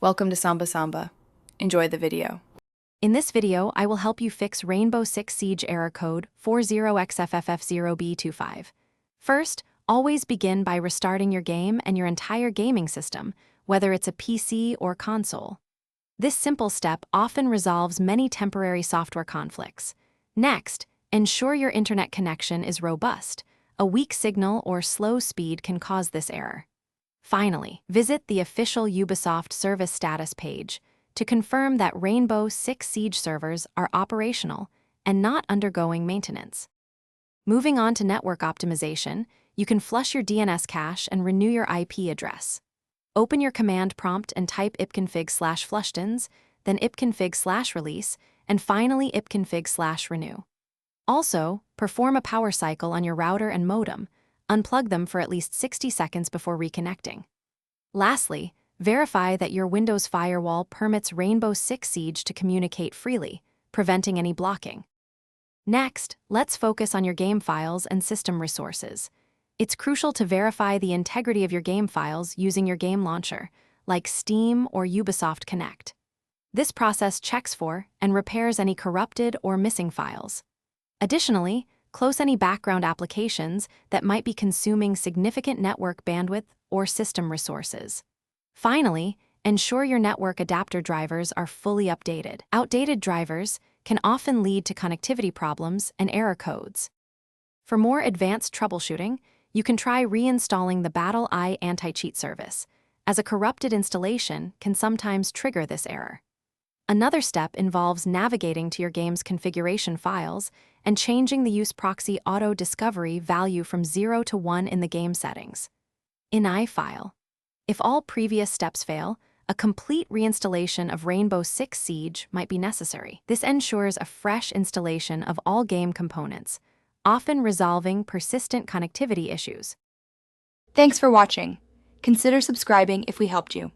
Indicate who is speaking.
Speaker 1: Welcome to Samba Samba. Enjoy the video.
Speaker 2: In this video, I will help you fix Rainbow Six Siege error code 40XFFF0B25. First, always begin by restarting your game and your entire gaming system, whether it's a PC or console. This simple step often resolves many temporary software conflicts. Next, ensure your internet connection is robust. A weak signal or slow speed can cause this error. Finally, visit the official Ubisoft service status page to confirm that Rainbow Six Siege servers are operational and not undergoing maintenance. Moving on to network optimization, you can flush your DNS cache and renew your IP address. Open your command prompt and type ipconfig/flushdins, then ipconfig/release, and finally ipconfig/renew. Also, perform a power cycle on your router and modem. Unplug them for at least 60 seconds before reconnecting. Lastly, verify that your Windows firewall permits Rainbow Six Siege to communicate freely, preventing any blocking. Next, let's focus on your game files and system resources. It's crucial to verify the integrity of your game files using your game launcher, like Steam or Ubisoft Connect. This process checks for and repairs any corrupted or missing files. Additionally, close any background applications that might be consuming significant network bandwidth or system resources. Finally, ensure your network adapter drivers are fully updated. Outdated drivers can often lead to connectivity problems and error codes. For more advanced troubleshooting, you can try reinstalling the Battle.eye anti-cheat service, as a corrupted installation can sometimes trigger this error. Another step involves navigating to your game's configuration files and changing the use proxy auto discovery value from 0 to 1 in the game settings. In iFile. If all previous steps fail, a complete reinstallation of Rainbow Six Siege might be necessary. This ensures a fresh installation of all game components, often resolving persistent connectivity issues.
Speaker 3: Thanks for watching. Consider subscribing if we helped you.